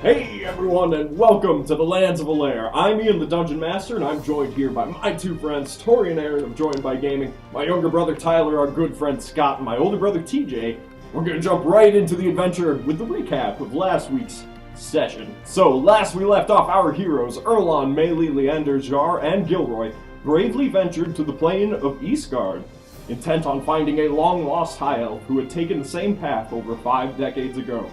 Hey everyone, and welcome to the lands of Alaire. I'm Ian, the Dungeon Master, and I'm joined here by my two friends, Tori and Aaron of Joined by Gaming, my younger brother Tyler, our good friend Scott, and my older brother TJ. We're gonna jump right into the adventure with the recap of last week's session. So, last we left off, our heroes, Erlon, Melee, Leander, Jar, and Gilroy, bravely ventured to the plain of Eastgard, intent on finding a long-lost high elf who had taken the same path over 5 decades ago.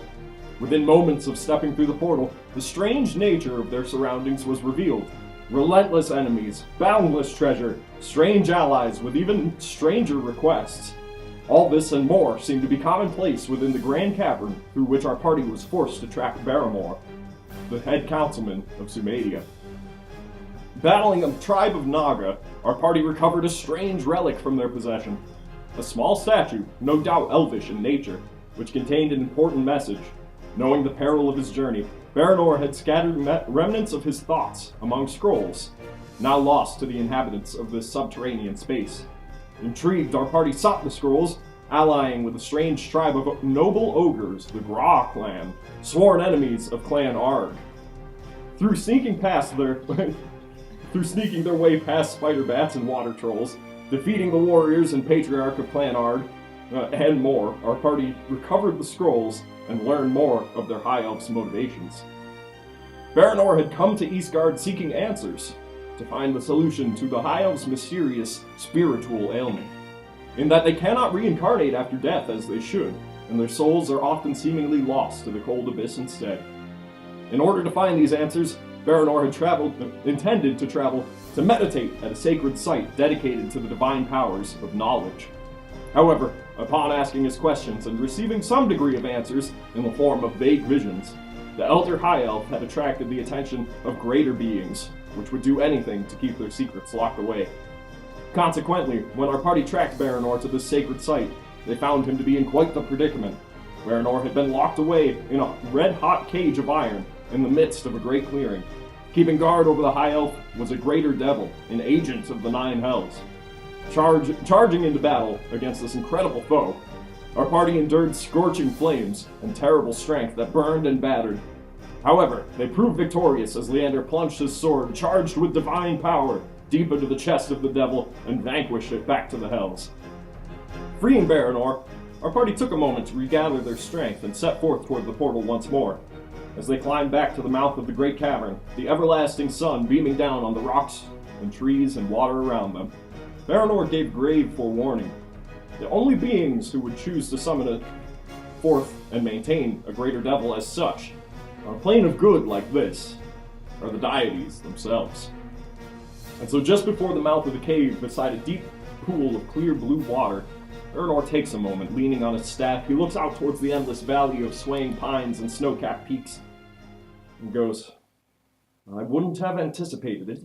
Within moments of stepping through the portal, the strange nature of their surroundings was revealed. Relentless enemies, boundless treasure, strange allies with even stranger requests. All this and more seemed to be commonplace within the Grand Cavern through which our party was forced to track Barrymore, the head councilman of Sumadea. Battling a tribe of Naga, our party recovered a strange relic from their possession. A small statue, no doubt elvish in nature, which contained an important message. Knowing the peril of his journey, Baranor had scattered remnants of his thoughts among scrolls, now lost to the inhabitants of this subterranean space. Intrigued, our party sought the scrolls, allying with a strange tribe of noble ogres, the Gra clan, sworn enemies of Clan Arg. Through sneaking their way past spider bats and water trolls, defeating the warriors and patriarch of Clan Arg, and more, our party recovered the scrolls and learned more of their High Elf's motivations. Baranor had come to Eastgard seeking answers to find the solution to the High Elf's mysterious spiritual ailment, in that they cannot reincarnate after death as they should, and their souls are often seemingly lost to the cold abyss instead. In order to find these answers, Baranor had intended to travel to meditate at a sacred site dedicated to the divine powers of knowledge. However, upon asking his questions and receiving some degree of answers in the form of vague visions, the Elder High Elf had attracted the attention of greater beings, which would do anything to keep their secrets locked away. Consequently, when our party tracked Baranor to this sacred site, they found him to be in quite the predicament. Baranor had been locked away in a red-hot cage of iron in the midst of a great clearing. Keeping guard over the High Elf was a greater devil, an agent of the Nine Hells. Charging into battle against this incredible foe, our party endured scorching flames and terrible strength that burned and battered. However, they proved victorious as Leander plunged his sword, charged with divine power, deep into the chest of the devil and vanquished it back to the Hells. Freeing Baranor, our party took a moment to regather their strength and set forth toward the portal once more. As they climbed back to the mouth of the great cavern, the everlasting sun beaming down on the rocks and trees and water around them, Baranor gave grave forewarning. The only beings who would choose to summon it forth and maintain a greater devil as such, on a plane of good like this, are the deities themselves. And so just before the mouth of the cave, beside a deep pool of clear blue water, Baranor takes a moment, leaning on his staff. He looks out towards the endless valley of swaying pines and snow-capped peaks, and goes, "I wouldn't have anticipated it.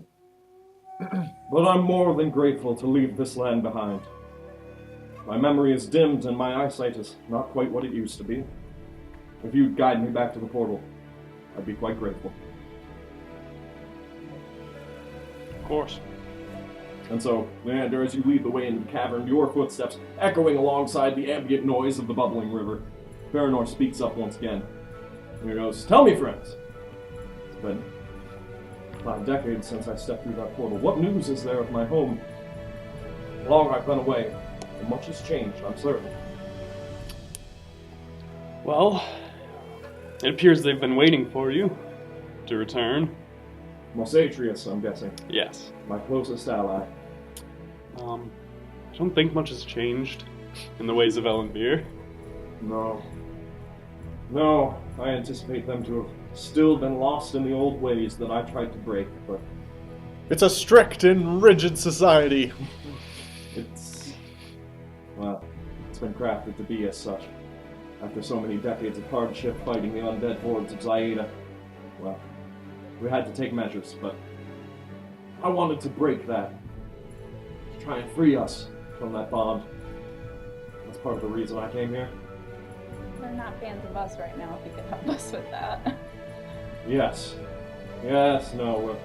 But I'm more than grateful to leave this land behind. My memory is dimmed and my eyesight is not quite what it used to be. If you'd guide me back to the portal, I'd be quite grateful." Of course. And so, Leander, as you lead the way into the cavern, your footsteps echoing alongside the ambient noise of the bubbling river, Baranor speaks up once again. And he goes, "Tell me, friends, it's been 5 decades since I stepped through that portal. What news is there of my home? Long I've been away, and much has changed, I'm certain." Well, it appears they've been waiting for you to return. Mosatrius, I'm guessing. Yes. My closest ally. I don't think much has changed in the ways of Elven. No, I anticipate them to have still been lost in the old ways that I tried to break, but It's a strict and rigid society. it's been crafted to be as such. After so many decades of hardship fighting the undead hordes of Zaida, well, we had to take measures, but I wanted to break that. To try and free us from that bond. That's part of the reason I came here. They're not fans of us right now, if you could help us with that. Yes, no,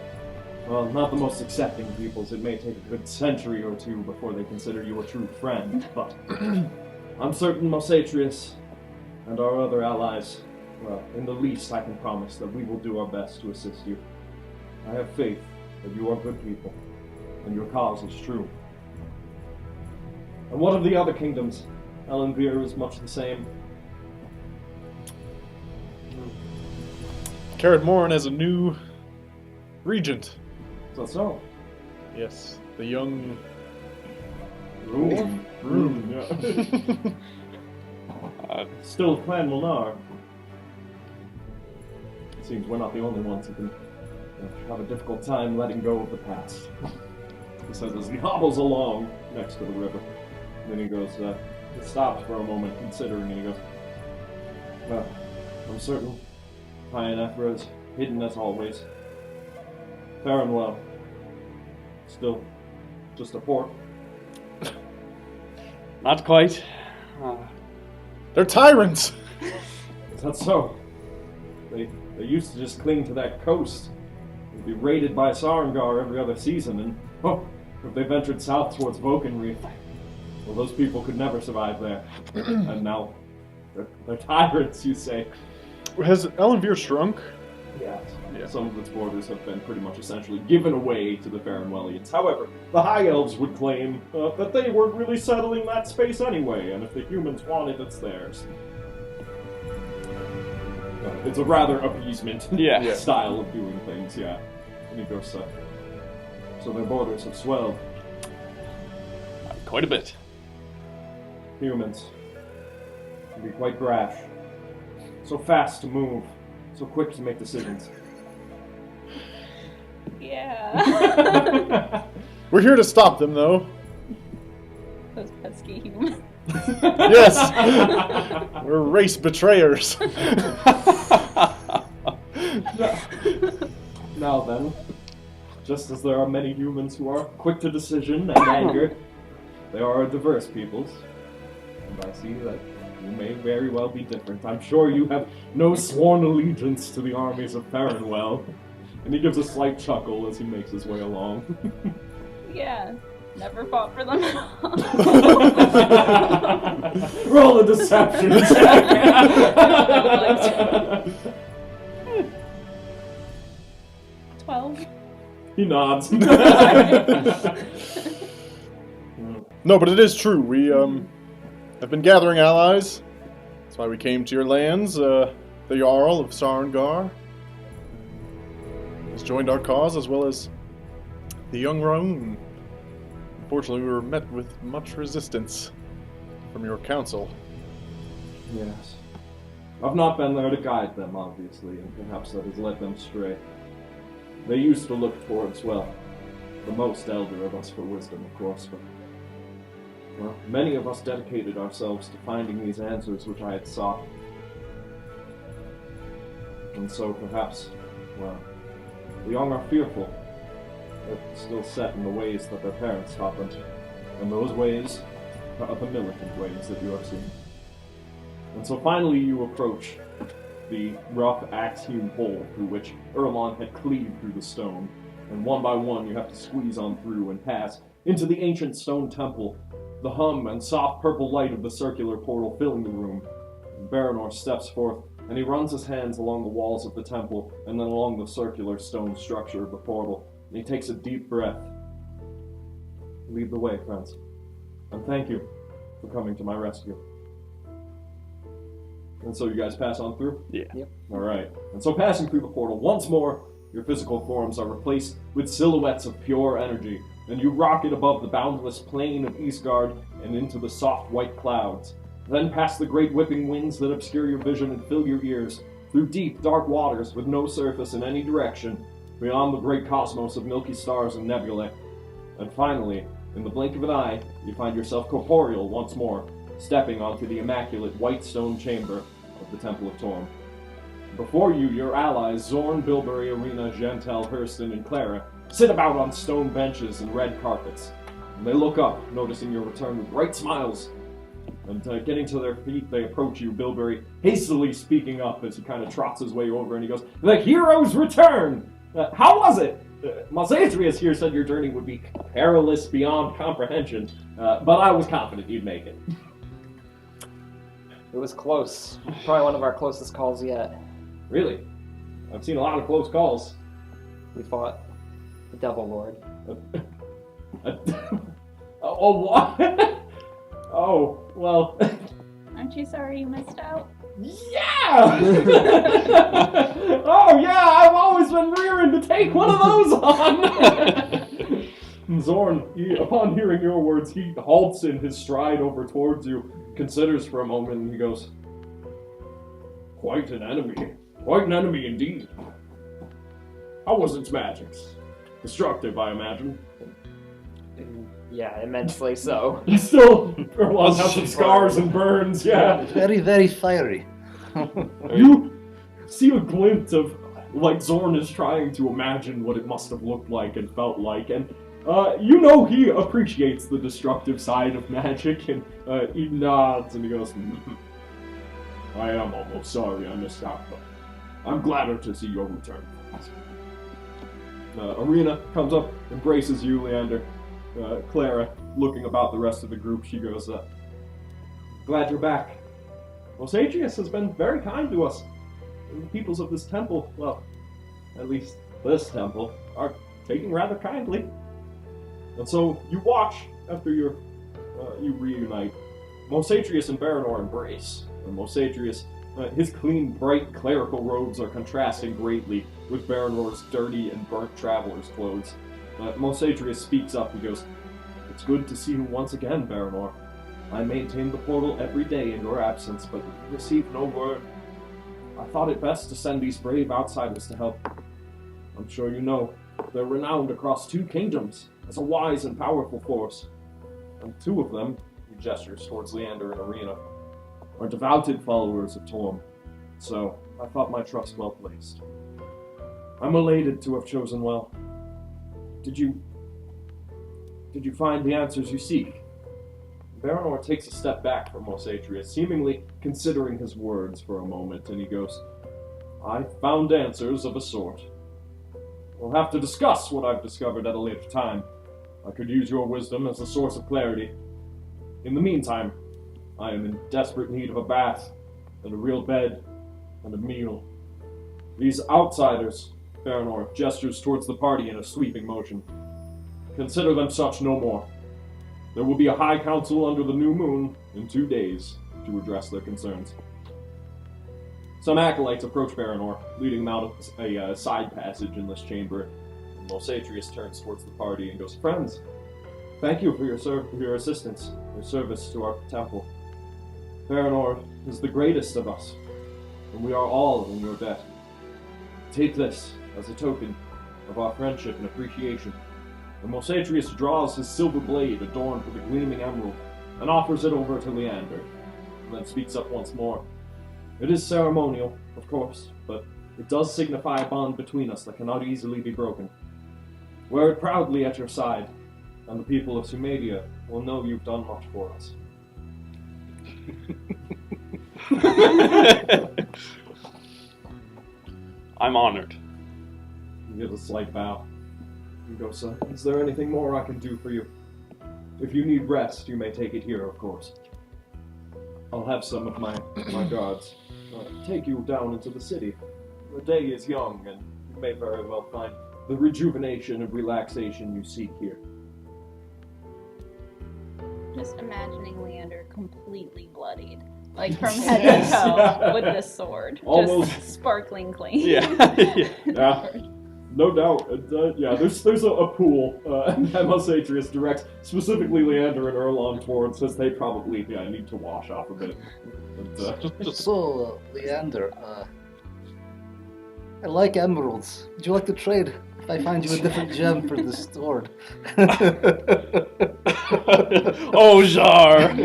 well, not the most accepting peoples. It may take a good century or two before they consider you a true friend, but I'm certain Mosatrius and our other allies Well, in the least, I can promise that we will do our best to assist you. I have faith that you are good people, and your cause is true. And what of the other kingdoms? Elvenveer is much the same. Kared Morn has a new regent. Is that so? Yes, the young... Room. Yeah. Still Clan Milnar. It seems we're not the only ones who can have a difficult time letting go of the past. He says as he hobbles along next to the river. And then he goes, he stops for a moment considering, and he goes, well, I'm certain Pyanethra is hidden as always. Fair and well. Still, just a port. Not quite. They're tyrants! Is that so? They used to just cling to that coast. They'd be raided by Sarengar every other season, and if they ventured south towards Vulcanreef, well, those people could never survive there. And now, they're tyrants, you say? Has Elvenveer shrunk? Yes. Yeah. Some of its borders have been pretty much essentially given away to the Farinwellians. However, the High Elves would claim that they weren't really settling that space anyway, and if the humans want it, it's theirs. It's a rather appeasement style of doing things, yeah. And he goes, so their borders have swelled. Quite a bit. Humans can be quite brash. So fast to move, so quick to make decisions. Yeah. We're here to stop them, though. Those pesky humans. Yes! We're race betrayers. Now then, just as there are many humans who are quick to decision and anger, there are diverse peoples. And I see that you may very well be different. I'm sure you have no sworn allegiance to the armies of Farinwell. And he gives a slight chuckle as he makes his way along. Yeah. Never fought for them at all. Roll a deception check. 12. He nods. No, but it is true. We have been gathering allies. That's why we came to your lands. The Jarl of Sarengar has joined our cause, as well as the young Raun. Unfortunately, we were met with much resistance from your council. Yes. I've not been there to guide them, obviously, and perhaps that has led them astray. They used to look towards, well, the most elder of us for wisdom, of course, but, well, many of us dedicated ourselves to finding these answers which I had sought. And so perhaps, well, the young are fearful. They're still set in the ways that their parents taught them. And those ways are the militant ways that you have seen. And so finally you approach the rough axe-hewn hole through which Erlon had cleaved through the stone. And one by one you have to squeeze on through and pass into the ancient stone temple, the hum and soft purple light of the circular portal filling the room. And Baranor steps forth, and he runs his hands along the walls of the temple and then along the circular stone structure of the portal. And he takes a deep breath. Lead the way, friends. And thank you for coming to my rescue. And so you guys pass on through? Yeah. Yep. Alright. And so passing through the portal, once more, your physical forms are replaced with silhouettes of pure energy, and you rocket above the boundless plain of Eastgard and into the soft white clouds. Then past the great whipping winds that obscure your vision and fill your ears, through deep, dark waters with no surface in any direction, beyond the great cosmos of milky stars and nebulae. And finally, in the blink of an eye, you find yourself corporeal once more, stepping onto the immaculate white stone chamber of the Temple of Torm. Before you, your allies, Zorn, Bilberry, Arena, Gentel, Hurston, and Clara, sit about on stone benches and red carpets. And they look up, noticing your return with bright smiles. And getting to their feet, they approach you, Bilberry hastily speaking up as he kind of trots his way over, and he goes, "The hero's return! How was it? Malzadrius here said your journey would be perilous beyond comprehension, but I was confident you'd make it." It was close. Probably one of our closest calls yet. Really? I've seen a lot of close calls. We fought the Devil Lord. Oh, what? Oh, well. Aren't you sorry you missed out? Yeah! Oh, yeah, I've always been rearing to take one of those on! Zorn, upon hearing your words, he halts in his stride over towards you, considers for a moment, and he goes, Quite an enemy. Quite an enemy indeed. How was its magics? Destructive, I imagine. Yeah, immensely so. He still has some scars and burns, yeah. Very, very fiery. You see a glimpse of, like, Zorn is trying to imagine what it must have looked like and felt like, and you know he appreciates the destructive side of magic, and he nods and he goes, I am almost sorry I missed out, but I'm gladder to see your return. Arena comes up, embraces you, Leander. Clara, looking about the rest of the group, she goes, Glad you're back. Well, Sagius has been very kind to us. And the peoples of this temple, well, at least this temple, are taking rather kindly. And so you watch after you reunite. Mosatrius and Baranor embrace. And Mosatrius, his clean, bright clerical robes are contrasting greatly with Baranor's dirty and burnt traveler's clothes. Mosatrius speaks up. He goes, It's good to see you once again, Baranor. I maintained the portal every day in your absence, but received no word. I thought it best to send these brave outsiders to help. I'm sure you know, they're renowned across 2 kingdoms as a wise and powerful force. And 2 of them, he gestures towards Leander and Arena, are devoted followers of Torm. So, I thought my trust well placed. I'm elated to have chosen well. Did you find the answers you seek? Baranor takes a step back from Mosatrius, seemingly considering his words for a moment, and he goes, I found answers of a sort. We'll have to discuss what I've discovered at a later time. I could use your wisdom as a source of clarity. In the meantime, I am in desperate need of a bath, and a real bed, and a meal. These outsiders, Baranor gestures towards the party in a sweeping motion. Consider them such no more. There will be a high council under the new moon in 2 days to address their concerns. Some acolytes approach Baranor, leading them out of a side passage in this chamber. And Mosatrius turns towards the party and goes, Friends, thank you for your assistance, your service to our temple. Baranor is the greatest of us, and we are all in your debt. Take this as a token of our friendship and appreciation. And Mosatrius draws his silver blade adorned with a gleaming emerald and offers it over to Leander, and then speaks up once more. It is ceremonial, of course, but it does signify a bond between us that cannot easily be broken. Wear it proudly at your side, and the people of Sumadea will know you've done much for us. I'm honored. He gives a slight bow. He goes, Is there anything more I can do for you? If you need rest, you may take it here, of course. I'll have some of my guards take you down into the city. The day is young, and you may very well find the rejuvenation and relaxation you seek here. Just imagining Leander completely bloodied. Like from head to toe with this sword. Almost. Just sparkling clean. Yeah. Yeah. No doubt. There's a pool that Mosatrius directs specifically Leander and Erlon towards, says they probably need to wash off a bit. And, So, Leander, I like emeralds. Would you like to trade if I find you a different gem for this sword? Oh, Jar!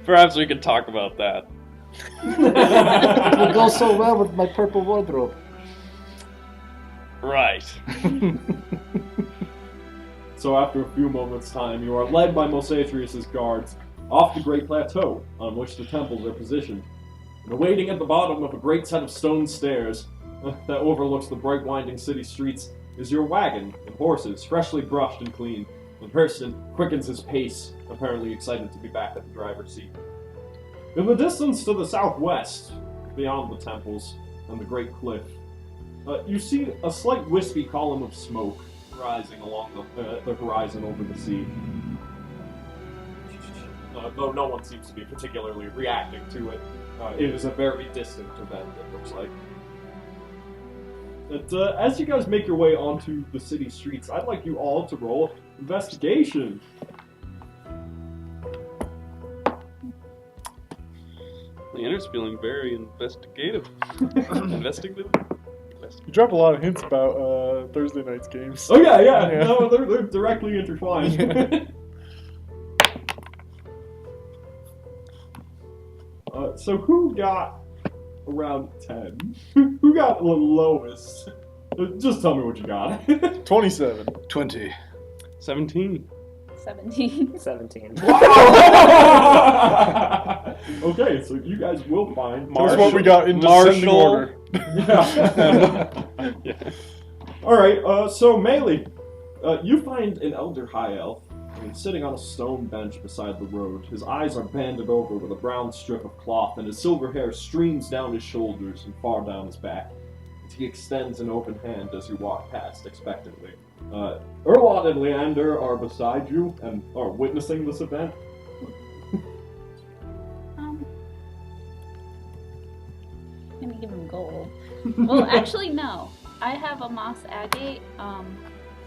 Perhaps we could talk about that. It will go so well with my purple wardrobe. Right. So after a few moments' time, you are led by Mosatrius' guards off the great plateau on which the temples are positioned. And awaiting at the bottom of a great set of stone stairs that overlooks the bright winding city streets is your wagon and horses, freshly brushed and clean. And Hurston quickens his pace, apparently excited to be back at the driver's seat. In the distance to the southwest, beyond the temples and the great cliff, you see a slight wispy column of smoke rising along the horizon over the sea. Though no one seems to be particularly reacting to it. It is a very distant event, it looks like. But, as you guys make your way onto the city streets, I'd like you all to roll investigation. Leander's feeling very investigative. Investigative? You drop a lot of hints about Thursday night's games. Oh yeah. Yeah. No, they're directly intertwined. So who got around 10? Who got the lowest? Just tell me what you got. 27. 20. 17. 17. 17. Okay, so you guys will find That's what we got in descending Marshall. order. Yeah. Yeah. Alright, so Melee, you find an elder high elf sitting on a stone bench beside the road. His eyes are banded over with a brown strip of cloth, and his silver hair streams down his shoulders and far down his back. He extends an open hand as you walk past expectantly. Erlon and Leander are beside you and are witnessing this event. I'm gonna give him gold. Well, actually, no. I have a moss agate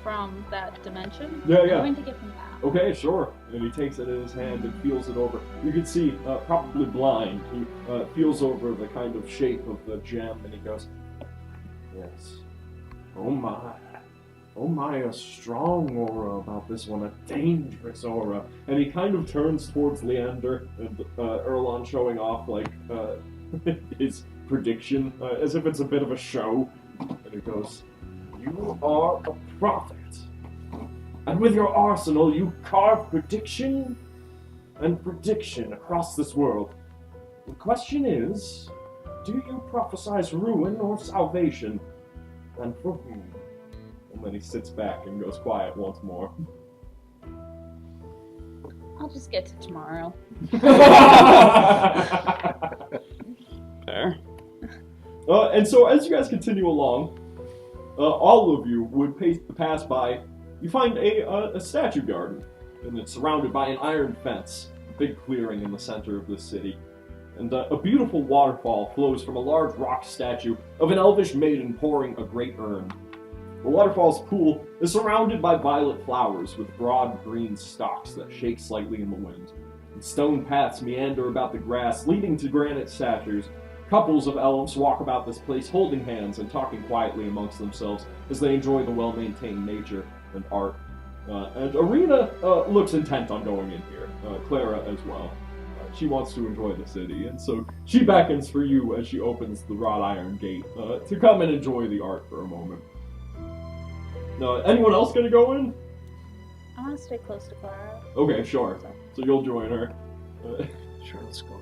from that dimension. Yeah. I'm going to give him that. Okay, sure. And he takes it in his hand and feels it over. You can see, probably blind, he feels over the kind of shape of the gem and he goes, yes. Oh my, a strong aura about this one, a dangerous aura. And he kind of turns towards Leander and Erlon showing off, like, his prediction, as if it's a bit of a show. And he goes, you are a prophet. And with your arsenal, you carve prediction and prediction across this world. The question is, do you prophesize ruin or salvation? And for whom? And then he sits back and goes quiet once more. I'll just get to tomorrow. Fair. And so as you guys continue along, all of you would pass by. You find a statue garden, and it's surrounded by an iron fence, a big clearing in the center of the city. And a beautiful waterfall flows from a large rock statue of an elvish maiden pouring a great urn. The waterfall's pool is surrounded by violet flowers with broad green stalks that shake slightly in the wind. And stone paths meander about the grass, leading to granite statues. Couples of elves walk about this place holding hands and talking quietly amongst themselves as they enjoy the well-maintained nature and art. And Arena looks intent on going in here. Clara as well. She wants to enjoy the city, and so she beckons for you as she opens the wrought iron gate to come and enjoy the art for a moment. Anyone else gonna go in? I want to stay close to Clara. Okay, sure. So you'll join her. Sure, let's go.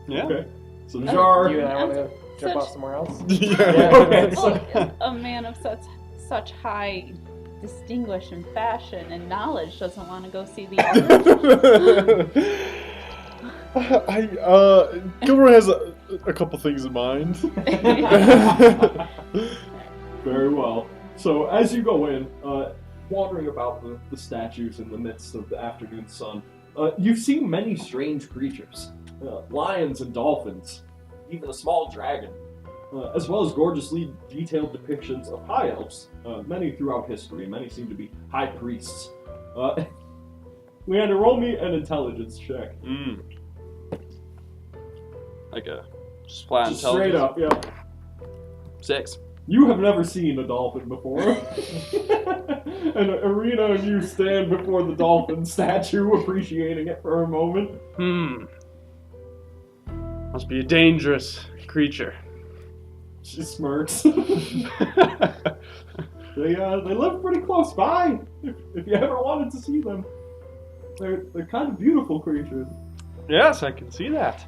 Yeah. Okay. So Jar. You and I want to jump Such- off somewhere else? Yeah. Okay. Well, a man of such high distinguish and fashion and knowledge doesn't want to go see the art. Gilroy has a couple things in mind. Very well. So as you go in, wandering about the statues in the midst of the afternoon sun, you see many strange creatures. Lions and dolphins, even a small dragon, as well as gorgeously detailed depictions of high elves, many throughout history. Many seem to be high priests. Leander, roll me an intelligence check. Like a just flat Just intelligence. straight up, yeah. 6. You have never seen a dolphin before. And Arena and you stand before the dolphin statue, appreciating it for a moment. Must be a dangerous creature. She smirks. They live pretty close by. If you ever wanted to see them, they're kind of beautiful creatures. Yes, I can see that.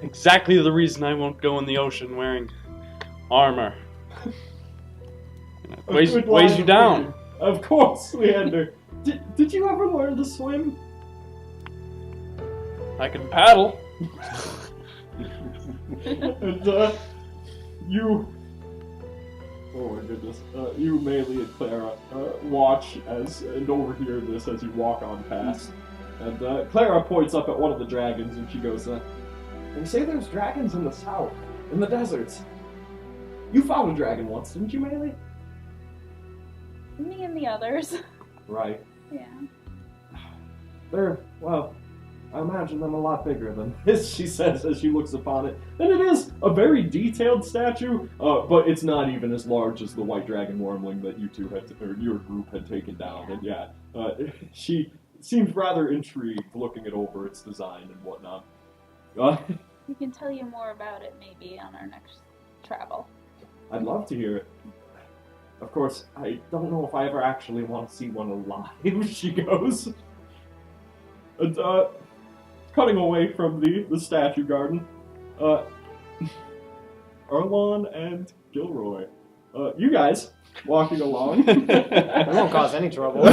Exactly the reason I won't go in the ocean wearing armor. It weighs A good line you of down. thinking. Of course, Leander. Did you ever learn to swim? I can paddle. And you, oh my goodness, you, Maylee and Clara, watch and overhear this as you walk on past. And Clara points up at one of the dragons and she goes, they say there's dragons in the south, in the deserts. You found a dragon once, didn't you, Maylee? Me and the others. Right. Yeah. Well, I imagine them a lot bigger than this, she says as she looks upon it. And it is a very detailed statue, but it's not even as large as the white dragon wormling that you two or your group had taken down. And yeah, she seems rather intrigued looking it over its design and whatnot. We can tell you more about it maybe on our next travel. I'd love to hear it. Of course, I don't know if I ever actually want to see one alive, she goes. And, cutting away from the statue garden, Erlon and Gilroy. You guys, walking along. It won't cause any trouble.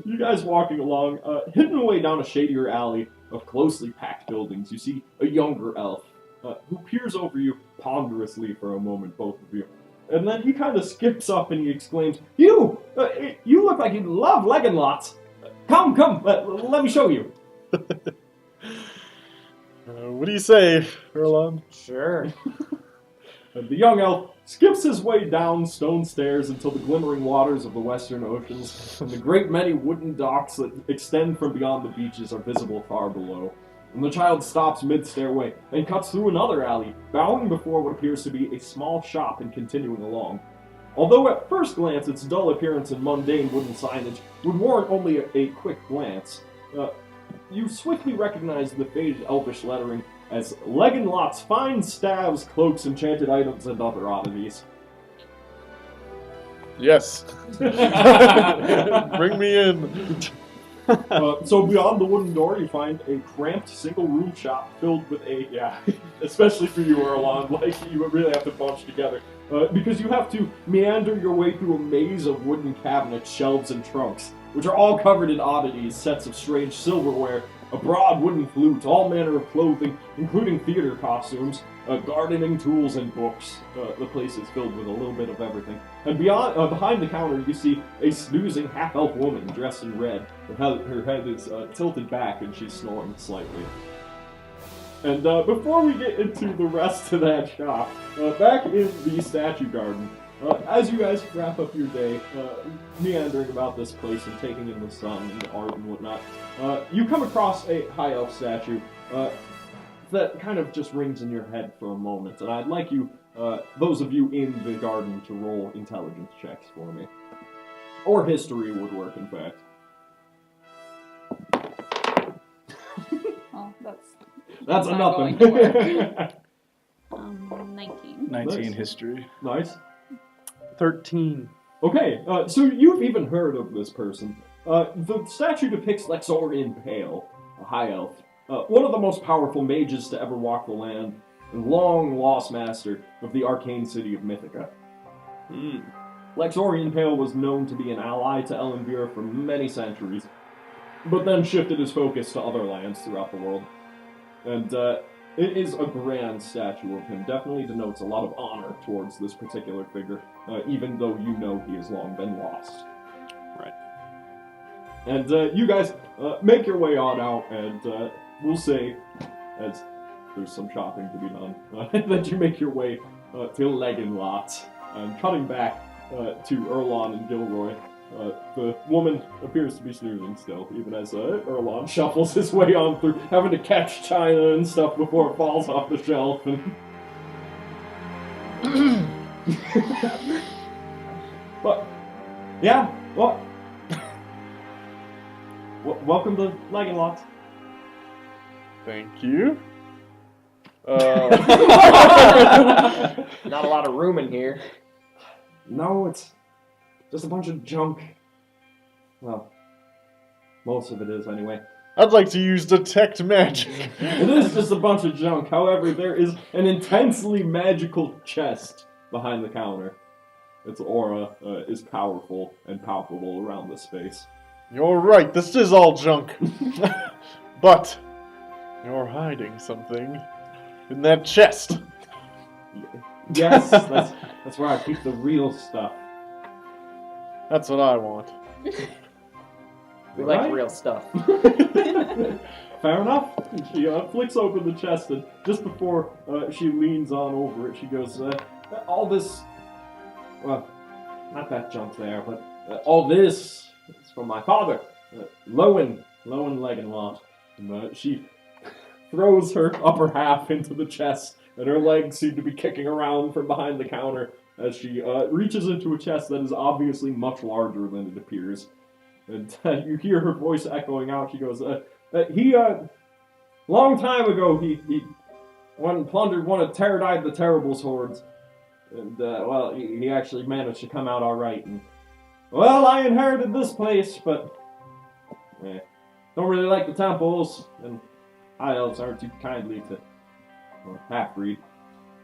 You guys walking along, hidden away down a shadier alley of closely packed buildings, you see a younger elf, who peers over you ponderously for a moment, both of you. And then he kind of skips up and he exclaims, You look like you love legging lots. Come, let me show you. What do you say, Erlon? Sure. And the young elf skips his way down stone stairs until the glimmering waters of the western oceans and the great many wooden docks that extend from beyond the beaches are visible far below. And the child stops mid-stairway and cuts through another alley, bowing before what appears to be a small shop and continuing along. Although at first glance its dull appearance and mundane wooden signage would warrant only a quick glance, you swiftly recognize the faded elvish lettering as Leggin Lot's fine staves, cloaks, enchanted items, and other oddities. Yes. Bring me in. So beyond the wooden door, you find a cramped single-room shop filled with especially for you, Erlon, like you really have to bunch together. Because you have to meander your way through a maze of wooden cabinets, shelves, and trunks, which are all covered in oddities, sets of strange silverware, a broad wooden flute, all manner of clothing, including theater costumes, gardening tools, and books. The place is filled with a little bit of everything. And behind the counter, you see a snoozing half-elf woman dressed in red. Her head is tilted back, and she's snoring slightly. And before we get into the rest of that shop, back in the statue garden, as you guys wrap up your day, meandering about this place and taking in the sun and the art and whatnot, you come across a high elf statue that kind of just rings in your head for a moment. And I'd like you, those of you in the garden, to roll intelligence checks for me. Or history would work, in fact. Oh, That's a not nothing. going to work. 19. 19 Nice. history. Nice. 13. Okay, so you've even heard of this person. The statue depicts Lexorian Pale, a high elf, one of the most powerful mages to ever walk the land, and long-lost master of the arcane city of Mythica. Lexorian Pale was known to be an ally to Elenvir for many centuries, but then shifted his focus to other lands throughout the world. And it is a grand statue of him, definitely denotes a lot of honor towards this particular figure, even though you know he has long been lost. Right. And you guys make your way on out, and we'll say, as there's some shopping to be done, that you make your way to Leggin Lot. And cutting back to Erlon and Gilroy, the woman appears to be snoozing still, even as Erlon shuffles his way on through, having to catch china and stuff before it falls off the shelf. And but, yeah, well, welcome to Leggin Lot. Thank you. Not a lot of room in here. No, it's just a bunch of junk. Well, most of it is, anyway. I'd like to use detect magic. It is just a bunch of junk. However, there is an intensely magical chest behind the counter. Its aura is powerful and palpable around this space. You're right, this is all junk. But you're hiding something in that chest. Yes, that's where I keep the real stuff. That's what I want. We Right? like real stuff. Fair enough. And she flicks open the chest, and just before she leans on over it, she goes, all this... Well, not that junk there, but all this is from my father, Lowen Legenlaw. And she throws her upper half into the chest, and her legs seem to be kicking around from behind the counter as she reaches into a chest that is obviously much larger than it appears. And you hear her voice echoing out. She goes, long time ago, he went and plundered one of Teradide the Terrible's hordes. And, well, he actually managed to come out all right. And, well, I inherited this place, but don't really like the temples, and high elves aren't too kindly to half-breed.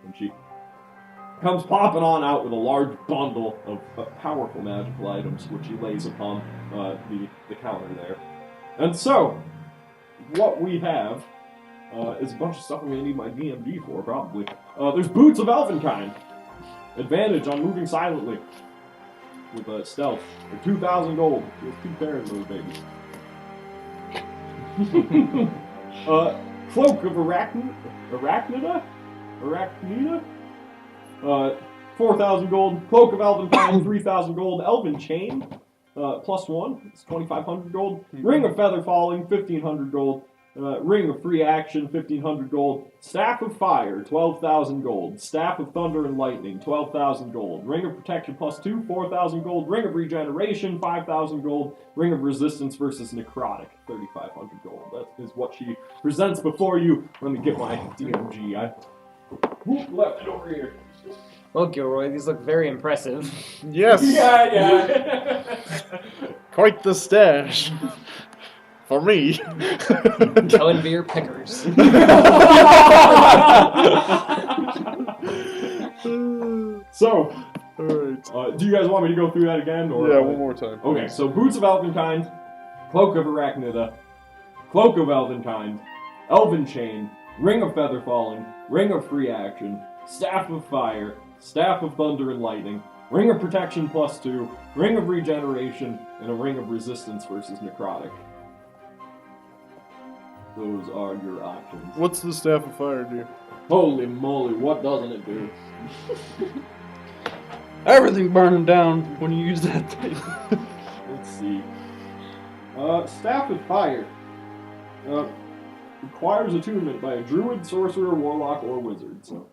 And she comes popping on out with a large bundle of powerful magical items, which she lays upon the counter there. And so, what we have is a bunch of stuff I'm going to need my DMG for, probably. There's Boots of Elven kind. Advantage on moving silently with stealth for 2,000 gold. There's 2 pairs of those babies. Cloak of Arachnida? 4,000 gold. Cloak of Elven kind, 3,000 gold. Elven chain, +1, it's 2,500 gold. Ring of Feather Falling, 1,500 gold. Ring of Free Action, 1,500 gold. Staff of Fire, 12,000 gold. Staff of Thunder and Lightning, 12,000 gold. Ring of Protection +2, 4,000 gold. Ring of Regeneration, 5,000 gold. Ring of Resistance versus Necrotic, 3,500 gold. That is what she presents before you. Let me get my DMG. I left it over here. Well, Gilroy, these look very impressive. Yes! Yeah. Quite the stash. For me. Kellenbeer pickers. So, Alright. do you guys want me to go through that again? Or, Yeah, one more time. Okay, so Boots of Elvenkind, Cloak of Arachnida, Cloak of Elvenkind, Elven Chain, Ring of Feather Falling, Ring of Free Action, Staff of Fire, Staff of Thunder and Lightning, Ring of Protection +2, Ring of Regeneration, and a Ring of Resistance versus Necrotic. Those are your options. What's the Staff of Fire do? Holy moly, what doesn't it do? Everything burning down when you use that thing. Let's see. Staff of Fire. Requires attunement by a druid, sorcerer, warlock, or wizard. So,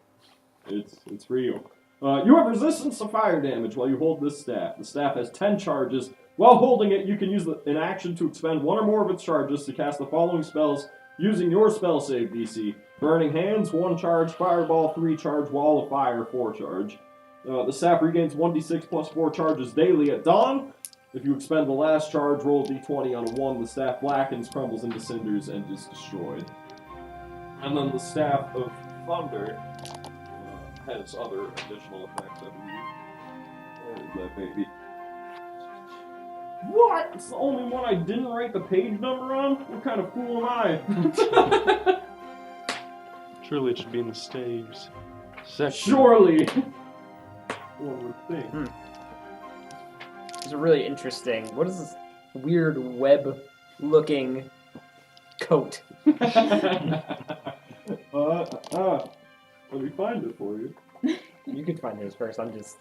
it's for you. You have resistance to fire damage while you hold this staff. The staff has 10 charges. While holding it, you can use an action to expend 1 or more of its charges to cast the following spells using your spell save DC. Burning Hands, 1 charge. Fireball, 3 charge. Wall of Fire, 4 charge. The staff regains 1d6 plus 4 charges daily at dawn. If you expend the last charge, roll a d20 on a 1. The staff blackens, crumbles into cinders, and is destroyed. And then the Staff of Thunder has other additional effects, I believe. Where is that baby? What? It's the only one I didn't write the page number on? What kind of fool am I? Surely it should be in the staves section. Surely! One would think. It's really interesting. What is this weird web-looking coat? Let me find it for you. You could find his first. I'm just.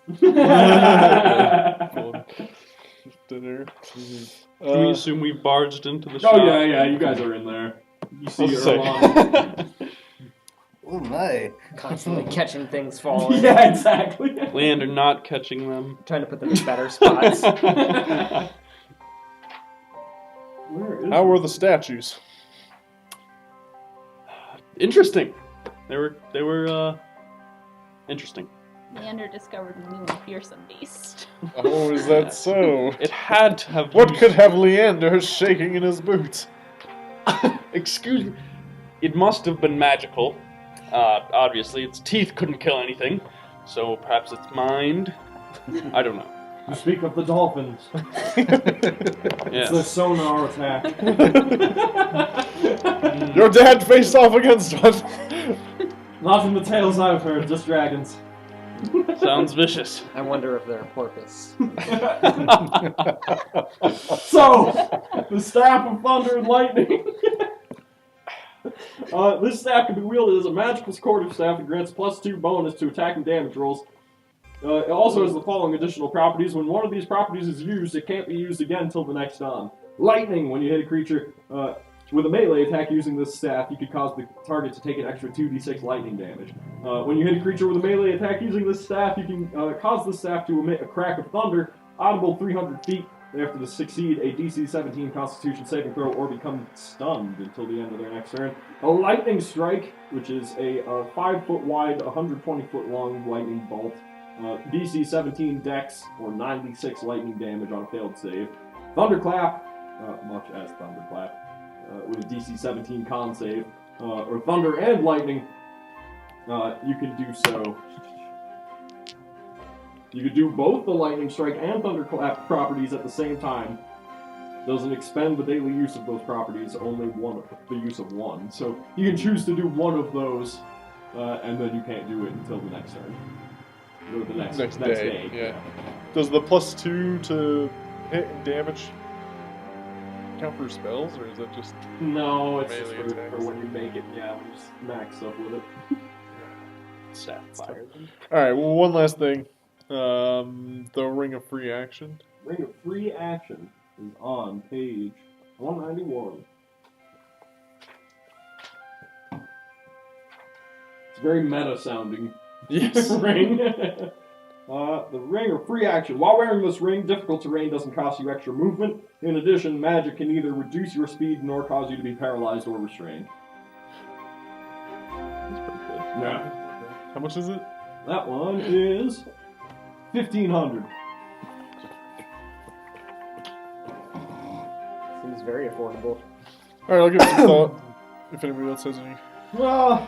Dinner. Can we assume we barged into the Oh shop? yeah, you guys are in there. You see Let's say. Erlon. Oh my. Constantly catching things falling. Yeah, exactly. Land or not catching them. Trying to put them in better spots. Where is How were the statues? Interesting. They were interesting. Leander discovered a new and fearsome beast. Oh, is that so? It had to have. What could have Leander shaking in his boots? Excuse me. It must have been magical. Obviously, its teeth couldn't kill anything, so perhaps its mind. I don't know. You speak of the dolphins. It's the Yes. sonar attack. Your dad faced off against us. Not in the tales I've heard, just dragons. Sounds vicious. I wonder if they're a porpoise. So, the Staff of Thunder and Lightning. This staff can be wielded as a magical supportive staff and grants +2 bonus to attack and damage rolls. It also has the following additional properties. When one of these properties is used, it can't be used again until the next dawn. Lightning, when you hit a creature with a melee attack using this staff, you could cause the target to take an extra 2d6 lightning damage. When you hit a creature with a melee attack using this staff, you can cause the staff to emit a crack of thunder, audible 300 feet. They have to succeed a DC 17 Constitution saving throw or become stunned until the end of their next turn. A lightning strike, which is a 5 foot wide, 120 foot long lightning bolt. DC 17 dex or 96 lightning damage on a failed save. Thunderclap, much as Thunderclap, with a DC 17 con save, or thunder and lightning, you can do so. You could do both the lightning strike and thunderclap properties at the same time. Doesn't expend the daily use of those properties, only the use of one. So you can choose to do one of those, and then you can't do it until the next turn. Or the next day. Yeah. Does the +2 to hit and damage count for spells, or is that just... No, it's just Melee for attacks. when you make it. Yeah, we just max up with it. Sapphire. Alright, well, one last thing. The Ring of Free Action. Ring of Free Action is on page 191. It's very meta sounding. Yes. Ring. The Ring of Free Action. While wearing this ring, difficult terrain doesn't cost you extra movement. In addition, magic can neither reduce your speed nor cause you to be paralyzed or restrained. That's pretty good. Yeah. How much is it? That one is 1,500. Seems very affordable. Alright, I'll give it some thought. If anybody else has any. Well,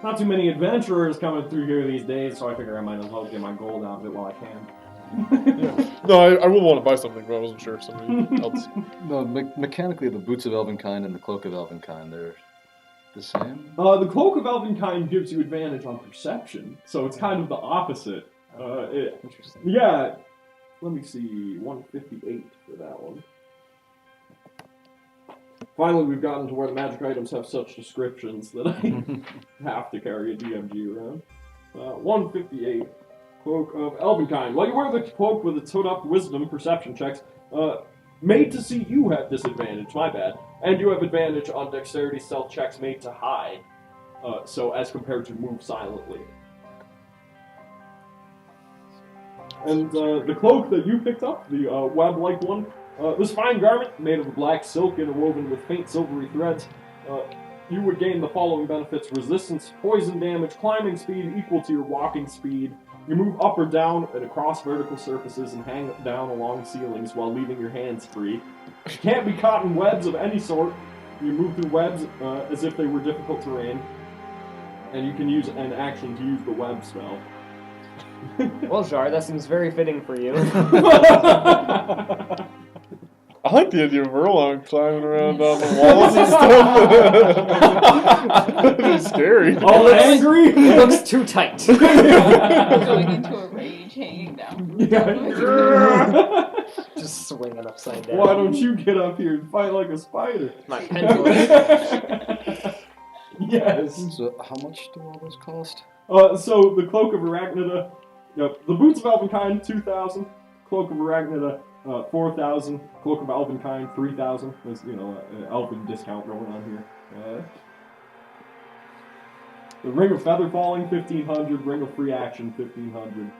not too many adventurers coming through here these days, so I figure I might as well get my gold out of it while I can. No, I will want to buy something, but I wasn't sure if somebody else. No, mechanically, the boots of Elvenkind and the cloak of Elvenkind, they're the same? The Cloak of Elvenkind gives you advantage on perception, so it's kind of the opposite. Interesting. Yeah, let me see, 158 for that one. Finally, we've gotten to where the magic items have such descriptions that I have to carry a DMG around. 158, Cloak of Elvenkind. While you wear the cloak with its hood-up wisdom perception checks, made to see you have disadvantage, my bad. And you have advantage on dexterity stealth checks made to hide, so as compared to move silently. And the cloak that you picked up, the web-like one, this fine garment, made of black silk interwoven with faint silvery threads, you would gain the following benefits: resistance, poison damage, climbing speed equal to your walking speed. You move up or down and across vertical surfaces and hang down along ceilings while leaving your hands free. You can't be caught in webs of any sort. You move through webs as if they were difficult terrain. And you can use an action to use the web spell. Well, Jar, that seems very fitting for you. I like the idea of Erlong climbing around on the walls and stuff. It's scary. All angry? It looks too tight. Going into a rage, hanging down. Yeah. Just swinging upside down. Why don't you get up here and fight like a spider? My pendulum. Yes. So, how much do all those cost? So the Cloak of Arachnida, the Boots of Elvenkind, 2,000. Cloak of Arachnida, 4,000. Cloak of Elvenkind, 3,000. There's, an elven discount going on here. The Ring of Feather Falling, 1,500. Ring of Free Action, 1,500.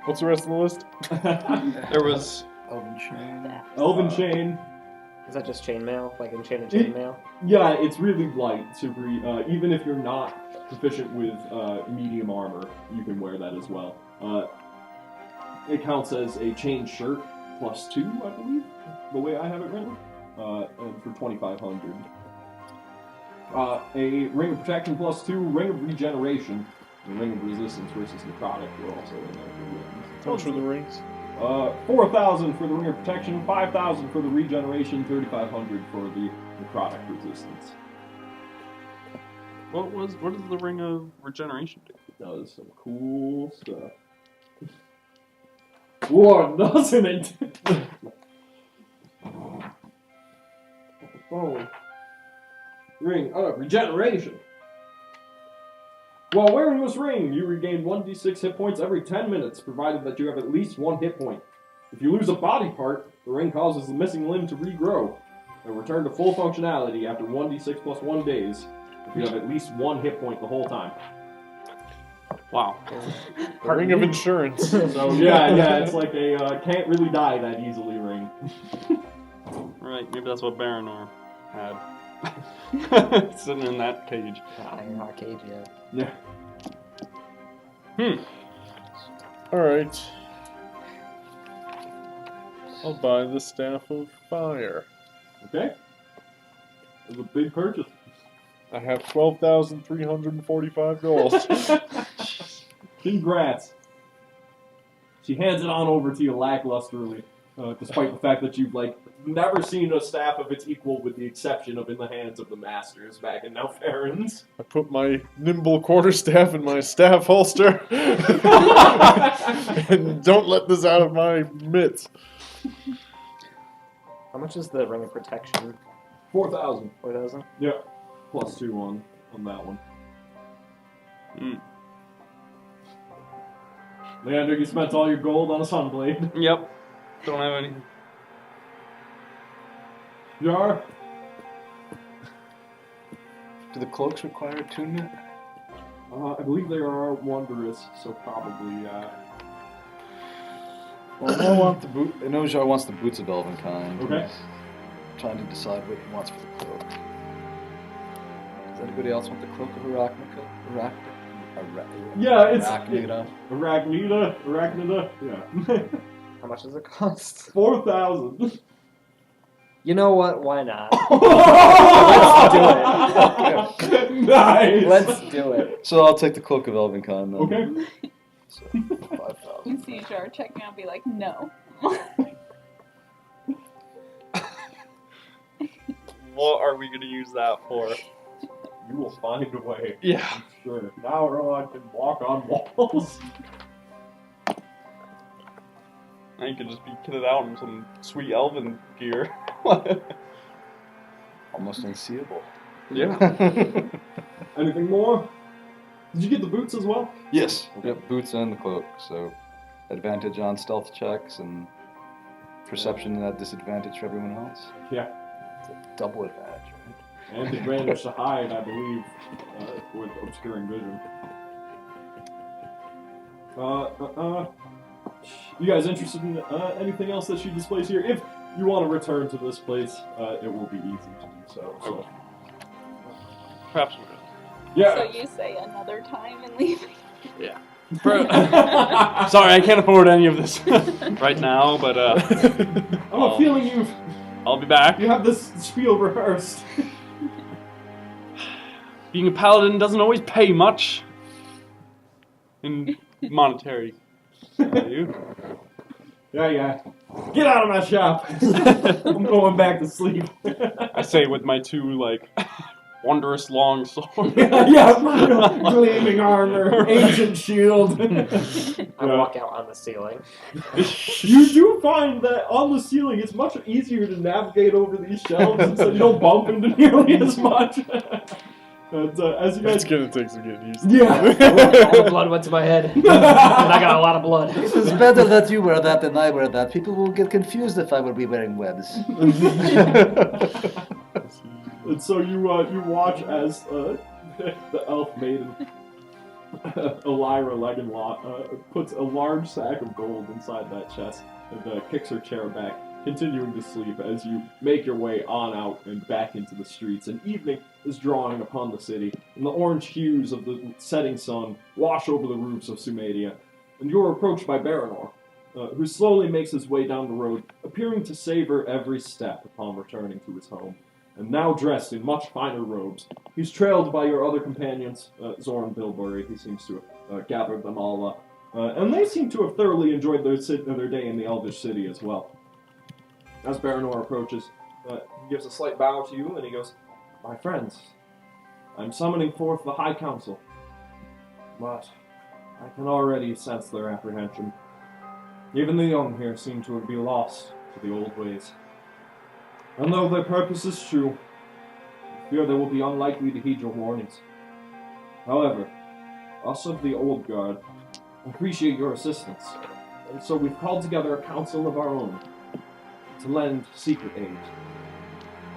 What's the rest of the list? There was Elven Chain. Elven Chain. Is that just chainmail? Like enchanted chainmail? Yeah, it's really light, super. Even if you're not proficient with medium armor, you can wear that as well. It counts as a chain shirt +2, I believe, the way I have it written, for 2,500. A ring of protection +2, ring of regeneration. The Ring of Resistance versus Necrotic were also in there. How much for the rings? 4,000 for the Ring of Protection, 5,000 for the Regeneration, 3,500 for the Necrotic Resistance. What does the Ring of Regeneration do? It does some cool stuff. What doesn't it? Oh. Ring of Regeneration. While wearing this ring, you regain 1d6 hit points every 10 minutes, provided that you have at least 1 hit point. If you lose a body part, the ring causes the missing limb to regrow and return to full functionality after 1d6 plus 1 days if you have at least 1 hit point the whole time. Wow. A ring of insurance. So yeah, it's like a can't really die that easily ring. Right, maybe that's what Baranor had. Sitting in that cage. Iron Arcade, Yeah. Alright. I'll buy the Staff of Fire. Okay. It was a big purchase. I have 12,345 gold. Congrats. She hands it on over to you lacklusterly, despite the fact that you've never seen a staff of its equal, with the exception of in the hands of the masters back in Nelfarens. I put my nimble quarterstaff in my staff holster. And don't let this out of my mitts. How much is the Ring of Protection? 4,000. 4,000? Yeah. Plus 2 on that one. Leander, you spent all your gold on a sunblade. Yep. Don't have any. Jar? Do the cloaks require attunement? I believe they are wondrous, so probably, Well, I want the boot. I know Jar wants the boots of Elvenkind. Okay. He's trying to decide what he wants for the cloak. Does anybody else want the cloak of Arachnica? Yeah, it's... Arachnida? Arachnida, yeah. How much does it cost? 4,000. You know what? Why not? Let's do it. Nice. Let's do it. So I'll take the cloak of Elvenkind then. Okay. So, You 5,000. see Jar checking out, be like, no. What are we going to use that for? You will find a way. Yeah. I'm sure. Now Rohan can walk on walls. Now you could just be kitted out in some sweet elven gear. Almost unseeable. Yeah. Anything more? Did you get the boots as well? Yes. Yep, boots and the cloak. So advantage on stealth checks and perception at disadvantage for everyone else. Yeah. It's a double advantage, right? And advantage to hide, I believe, with obscuring vision. You guys interested in anything else that she displays here? If you want to return to this place, it will be easy to do so. Perhaps we could. Yeah. So you say another time and leave. Yeah. Sorry, I can't afford any of this right now, but I'm a feeling I'll be back. you have this spiel rehearsed. Being a paladin doesn't always pay much in monetary value. Yeah. Get out of my shop. I'm going back to sleep. I say with my two wondrous long sword. Yeah, gleaming armor, ancient shield. I walk out on the ceiling. You do find that on the ceiling it's much easier to navigate over these shelves, and so you don't bump into nearly as much. But, as you guys, It's gonna take some getting used to. yeah. All the blood went to my head. And I got a lot of blood. It is better that you wear that than I wear that. People will get confused if I will be wearing webs. And so you watch as the elf maiden, Alaire Legenlot, puts a large sack of gold inside that chest and kicks her chair back, continuing to sleep as you make your way on out and back into the streets. And evening is drawing upon the city, and the orange hues of the setting sun wash over the roofs of Sumadea. And you are approached by Baranor, who slowly makes his way down the road, appearing to savor every step upon returning to his home. and now dressed in much finer robes. He's trailed by your other companions, Zoran Bilberry. He seems to have gathered them all up. And they seem to have thoroughly enjoyed their day in the Elvish city as well. As Baranor approaches, he gives a slight bow to you, and he goes, "My friends, I'm summoning forth the High Council. But I can already sense their apprehension. Even the young here seem to be lost to the old ways. And though their purpose is true, I fear they will be unlikely to heed your warnings. However, us of the old guard appreciate your assistance, and so we've called together a council of our own to lend secret aid.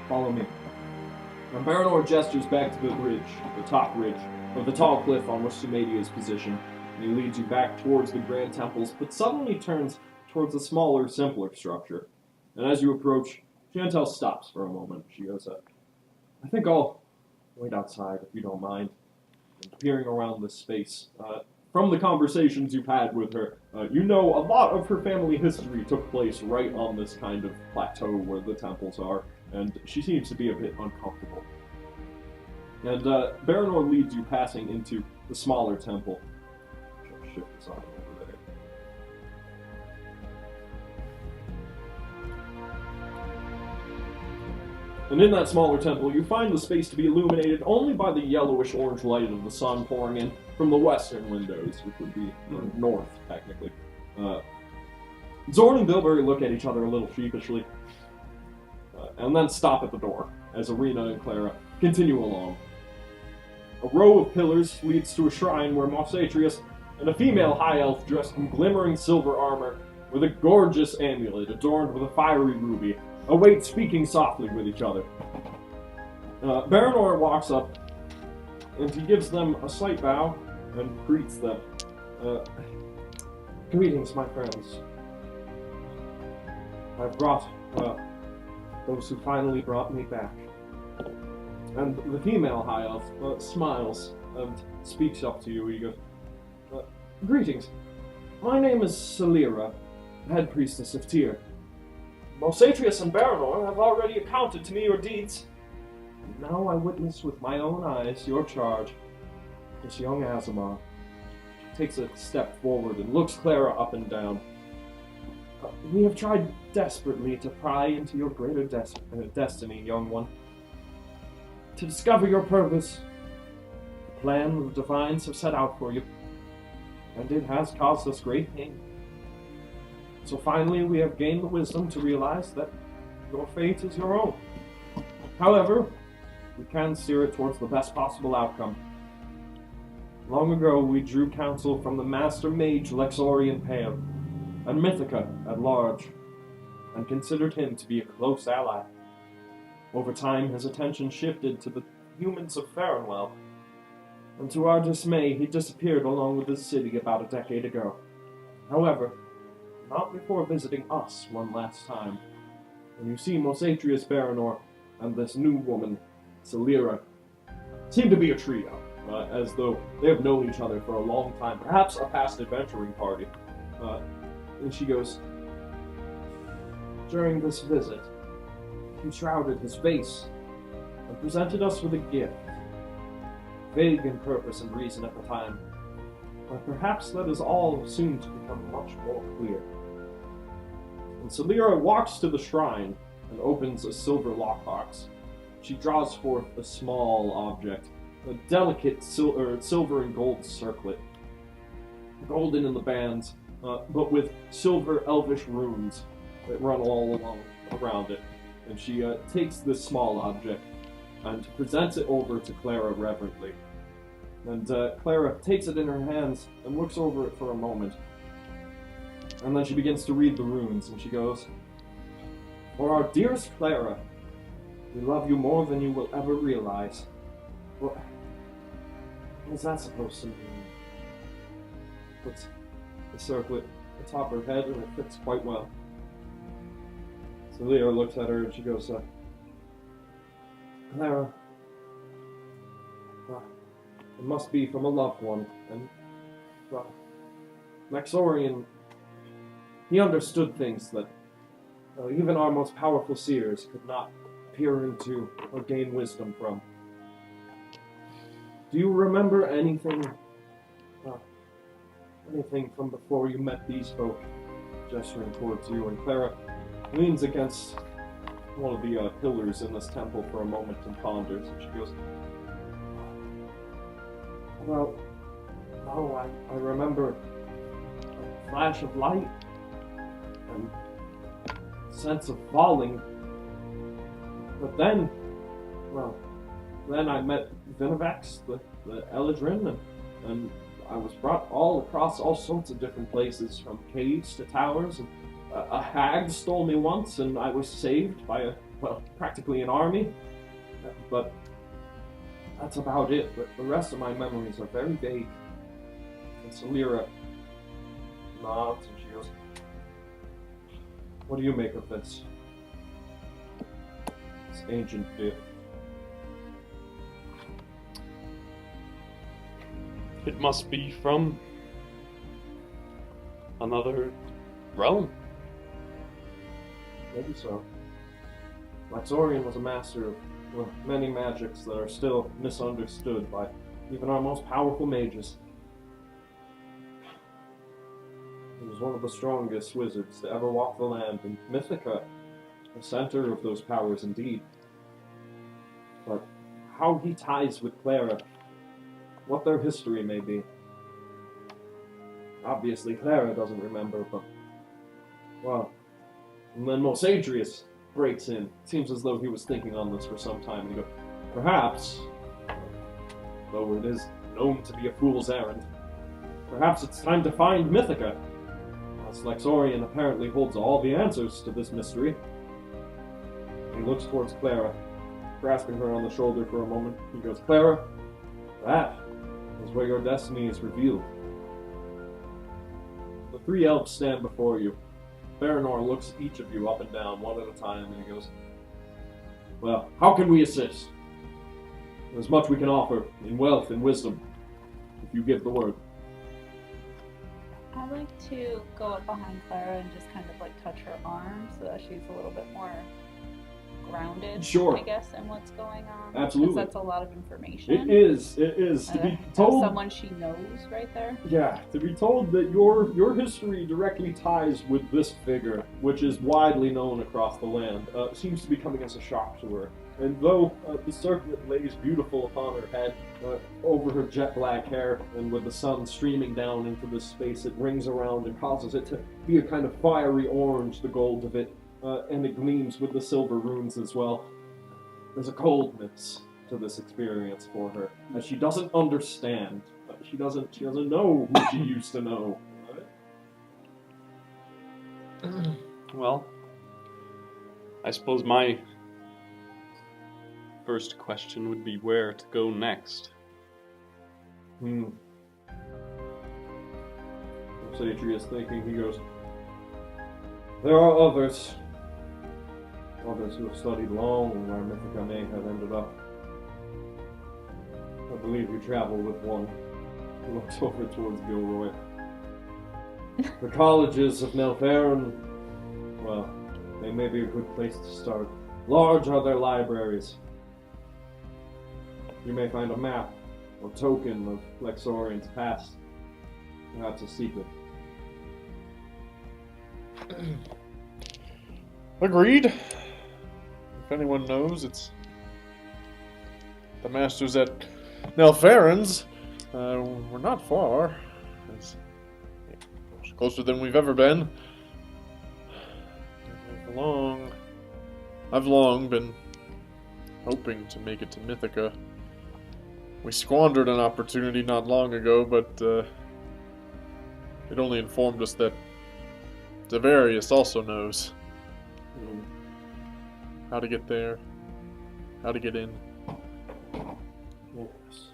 Follow me." And Baranor gestures back to the ridge, the top ridge, of the tall cliff on which Sumadea is positioned, and he leads you back towards the grand temples, but suddenly turns towards a smaller, simpler structure. And as you approach, Chantel stops for a moment. She goes, "I think I'll wait outside, if you don't mind." And peering around this space, from the conversations you've had with her, you know a lot of her family history took place right on this kind of plateau where the temples are, and she seems to be a bit uncomfortable. And Baranor leads you passing into the smaller temple. I'll shift this on over there. And in that smaller temple, you find the space to be illuminated only by the yellowish-orange light of the sun pouring in from the western windows, which would be north, technically. Zorn and Bilberry look at each other a little sheepishly, and then stop at the door, as Arena and Clara continue along. A row of pillars leads to a shrine where Mos Atrius and a female high elf dressed in glimmering silver armor with a gorgeous amulet adorned with a fiery ruby await speaking softly with each other. Baranor walks up, and he gives them a slight bow and greets them. "Greetings, my friends. I've brought those who finally brought me back." And the female high elf smiles and speaks up to you. He goes, "Greetings. My name is Alaire, head priestess of Tyr. Mos Atrius and Baranor have already accounted to me your deeds. And now I witness with my own eyes your charge. This young Azamar." She takes a step forward and looks Clara up and down. "We have tried desperately to pry into your greater destiny, young one. To discover your purpose, the plan the Divines have set out for you, and it has caused us great pain. So finally we have gained the wisdom to realize that your fate is your own. However, we can steer it towards the best possible outcome. Long ago we drew counsel from the Master Mage Lexorian Pale, and Mythica at large, and considered him to be a close ally. Over time, his attention shifted to the humans of Farrenwell, and to our dismay, he disappeared along with his city about a decade ago. However, not before visiting us one last time. And you see Mos Atrius Baranor and this new woman, Alaire, seem to be a trio, as though they have known each other for a long time, perhaps a past adventuring party. And she goes, "During this visit, he shrouded his face and presented us with a gift, vague in purpose and reason at the time, but perhaps that is all soon to become much more clear." And Alaire walks to the shrine and opens a silver lockbox. She draws forth a small object, a delicate silver and gold circlet, golden in the bands, but with silver elvish runes that run all along around it. And she takes this small object and presents it over to Clara reverently. And Clara takes it in her hands and looks over it for a moment. And then she begins to read the runes, and she goes, "For our dearest Clara, we love you more than you will ever realize." What is that supposed to mean? Puts the circlet atop her head, and it fits quite well. So Leo looks at her and she goes, "Clara, it must be from a loved one, and Lexorian, he understood things that even our most powerful seers could not peer into or gain wisdom from. Do you remember anything from before you met these folk? Gesturing towards you, and Clara leans against one of the pillars in this temple for a moment and ponders, and she goes, well, no, I remember a flash of light and sense of falling, but then I met Vinovax, the Eladrin, and I was brought all across all sorts of different places, from caves to towers, and a hag stole me once, and I was saved by practically an army, but that's about it. But the rest of my memories are very vague. And Alaire nods, and she goes, what do you make of this ancient myth? It must be from another realm. Maybe so. Laxorian was a master of many magics that are still misunderstood by even our most powerful mages. He was one of the strongest wizards to ever walk the land, and Mythica, the center of those powers indeed. But how he ties with Clara, what their history may be. Obviously, Clara doesn't remember, but, well, and then Mosadrius breaks in. It seems as though he was thinking on this for some time, and he goes, perhaps, though it is known to be a fool's errand, perhaps it's time to find Mythica, as Laxorian apparently holds all the answers to this mystery. He looks towards Clara, grasping her on the shoulder for a moment. He goes, Clara, that is where your destiny is revealed. The three elves stand before you. Baranor looks each of you up and down, one at a time, and he goes, well, how can we assist? There's much we can offer in wealth and wisdom, if you give the word. I'd like to go up behind Clara and just kind of like touch her arm so that she's a little bit more grounded, sure, I guess, in what's going on. Absolutely. 'Cause that's a lot of information. It is. To be told, someone she knows right there. Yeah, to be told that your history directly ties with this figure, which is widely known across the land, seems to be coming as a shock to her. And though the circlet lays beautiful upon her head, over her jet black hair, and with the sun streaming down into this space, it rings around and causes it to be a kind of fiery orange, the gold of it, and it gleams with the silver runes as well. There's a coldness to this experience for her, as she doesn't understand. She doesn't know who she used to know. Well, I suppose my first question would be where to go next. Satrius thinking, he goes, there are others who have studied long where Mythica may have ended up. I believe you travel with one. He looks over towards Gilroy. The colleges of Nelfarin, well, they may be a good place to start. Large are their libraries. You may find a map or token of Laxorian's past. Perhaps a secret. Agreed. If anyone knows, it's the masters at Nelfarin's. We're not far. It's closer than we've ever been. I've long been hoping to make it to Mythica. We squandered an opportunity not long ago, but it only informed us that Zavarius also knows how to get there, how to get in. Yes.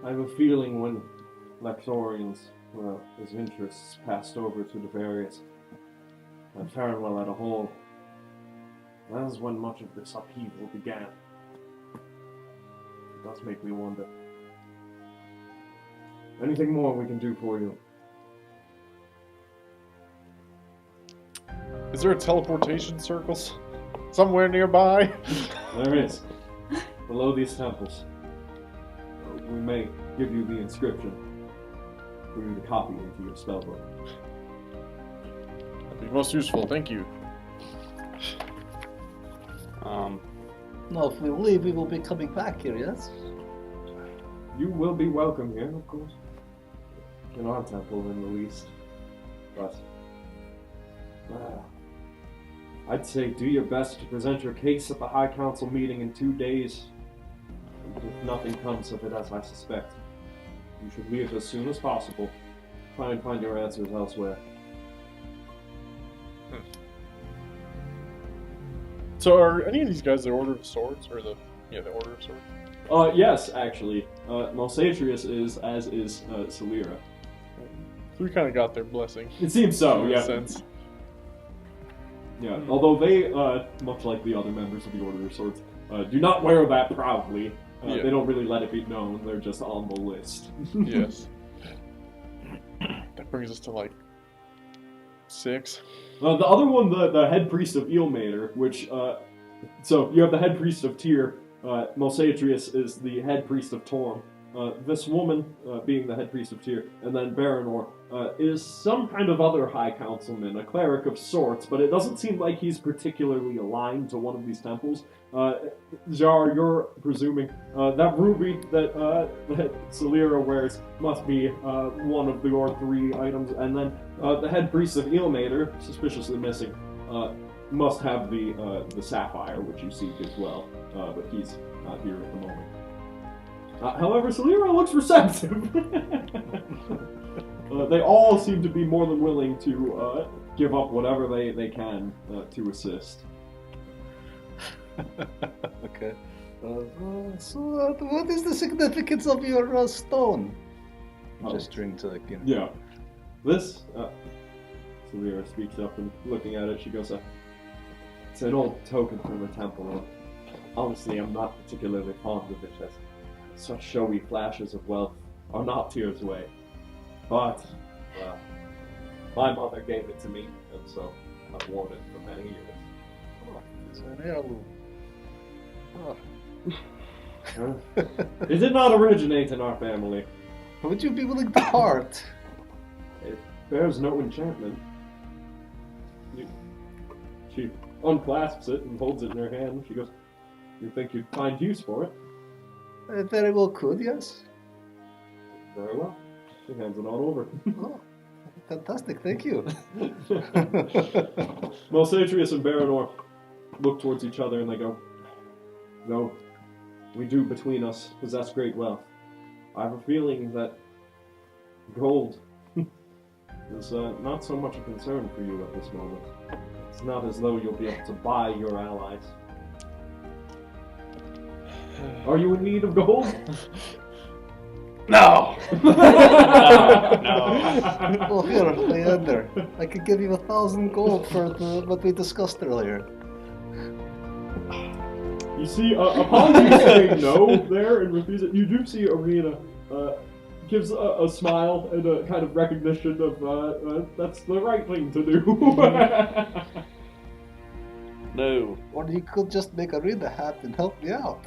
I have a feeling when Laxorian's, his interests passed over to Zavarius, and Farewell at a whole, that is when much of this upheaval began. It does make me wonder. Anything more we can do for you? Is there a teleportation circles? somewhere nearby? There is. Below these temples. We may give you the inscription for you to copy into your spellbook. That'd be most useful, thank you. No, if we leave, we will be coming back here, yes? You will be welcome here, of course. In our temple, in the least. But I'd say do your best to present your case at the High Council meeting in 2 days. And if nothing comes of it, as I suspect, you should leave as soon as possible. Try and find your answers elsewhere. So are any of these guys the Order of Swords, or the Order of Swords? Yes, actually. Malsatrius is, as is Celira. So we kind of got their blessing. It seems so, in a yeah. sense. Yeah, although they, much like the other members of the Order of Swords, do not wear that proudly. They don't really let it be known, they're just on the list. Yes. That brings us to like 6. The other one, the head priest of Eelmater, which, so you have the head priest of Tyr, Malsatrius is the head priest of Torm. This woman, being the head priest of Tyr, and then Baranor, is some kind of other high councilman, a cleric of sorts, but it doesn't seem like he's particularly aligned to one of these temples. Jar, you're presuming that ruby that Celira wears must be one of your 3 items, and then the head priest of Eelmater, suspiciously missing, must have the sapphire, which you seek as well, but he's not here at the moment. However, Celira looks receptive. They all seem to be more than willing to give up whatever they can to assist. Okay. So, what is the significance of your stone? Gesturing to, like, you know. Yeah. This, Celira speaks up and looking at it, she goes, it's an old token from the temple, and honestly, I'm not particularly fond of it, as such showy flashes of wealth are not Tyr's way. But, my mother gave it to me, and so I've worn it for many years. Oh, it's an heirloom. Oh. It did not originate in our family. Would you be willing to part? It bears no enchantment. She unclasps it and holds it in her hand. She goes, you think you'd find use for it? I very well could, yes. Very well. She hands it on over. Oh, fantastic, thank you. Malsatrius and Baranor look towards each other and they go, though we do between us possess great wealth, I have a feeling that gold is not so much a concern for you at this moment. It's not as though you'll be able to buy your allies. Are you in need of gold? No! No. Well, here, Leander, I could give you 1,000 gold for what we discussed earlier. You see, upon you saying no there and refuse it, you do see Arena gives a smile and a kind of recognition of that's the right thing to do. No. Or you could just make Arena happy and help me out.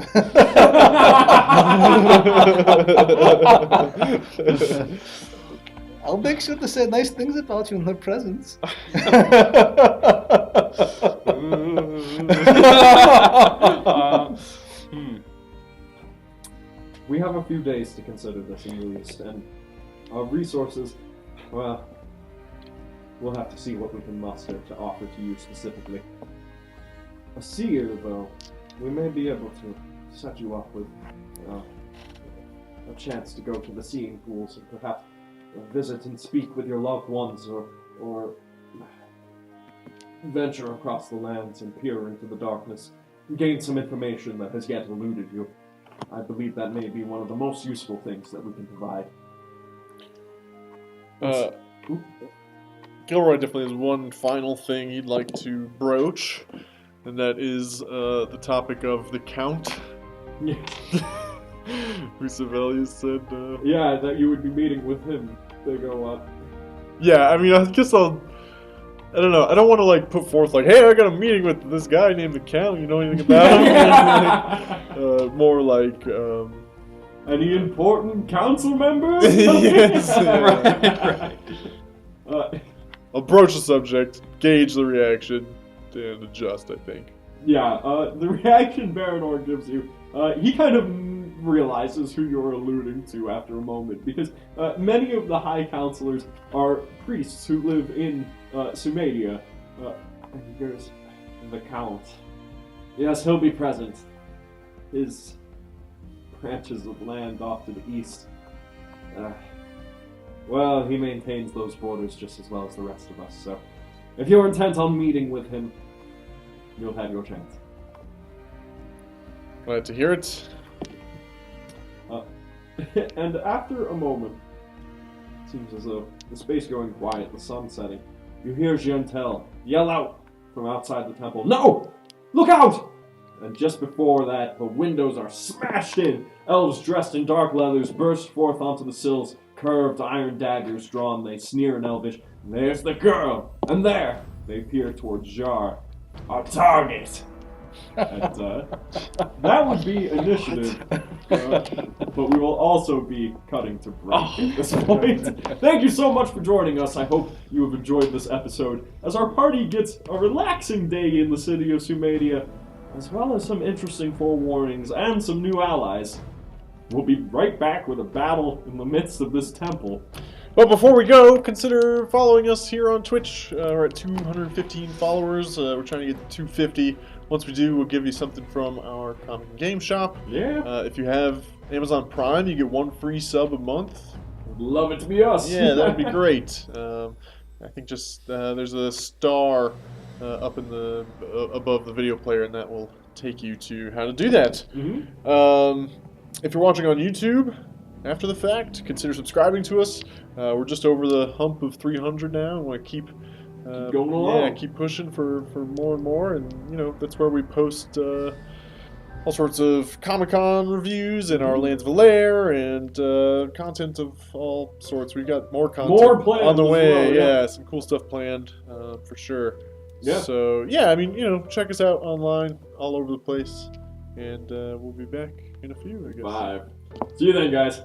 I'll make sure to say nice things about you in her presence. We have a few days to consider this in the least, and our resources, well, we'll have to see what we can muster to offer to you specifically. A seer, though, we may be able to set you up with a chance to go to the seeing pools and perhaps visit and speak with your loved ones, or venture across the lands and peer into the darkness, gain some information that has yet eluded you. I believe that may be one of the most useful things that we can provide. Gilroy definitely has one final thing he'd like to broach, and that is the topic of the Count. Yeah. Who Sibelius said. Yeah, that you would be meeting with him. They go up. Yeah, I mean, I guess I'll I don't know. I don't want to like put forth like, hey, I got a meeting with this guy named the Count. You know anything about him? More like, Any important council members? yes. Right. I'll broach the subject, gauge the reaction, and adjust. I think. Yeah. The reaction Baranor gives you, he kind of realizes who you're alluding to after a moment, because many of the high counselors are priests who live in Sumadea. And he goes, the Count. Yes, he'll be present. His branches of land off to the east. Well, he maintains those borders just as well as the rest of us, so if you're intent on meeting with him, you'll have your chance. Glad to hear it. And after a moment, it seems as though the space going quiet, the sun setting, you hear Gentel yell out from outside the temple, "No! Look out!" And just before that, the windows are smashed in. Elves dressed in dark leathers burst forth onto the sills, curved iron daggers drawn. They sneer in Elvish. "There's the girl!" And there, they peer towards Jar. "Our target!" And that would be initiative. But we will also be cutting to break at this point. Thank you so much for joining us. I hope you have enjoyed this episode, as our party gets a relaxing day in the city of Sumadea, as well as some interesting forewarnings and some new allies. We'll be right back with a battle in the midst of this temple. But before we go, consider following us here on Twitch. We're at 215 followers. We're trying to get to 250. Once we do, we'll give you something from our comic game shop. Yeah. If you have Amazon Prime, you get 1 free sub a month. Would love it to be us. Yeah, that would be great. I think just there's a star up in the above the video player, and that will take you to how to do that. Mm-hmm. If you're watching on YouTube after the fact, consider subscribing to us. We're just over the hump of 300 now. I want to keep going along. Yeah, keep pushing for more and more, and you know that's where we post all sorts of Comic-Con reviews and our Lands of Alaire and content of all sorts. We've got more content on the way. Well, yeah, some cool stuff planned for sure. Yeah. So yeah, I mean, you know, check us out online, all over the place, and we'll be back in a few, I guess. 5. See you then, guys.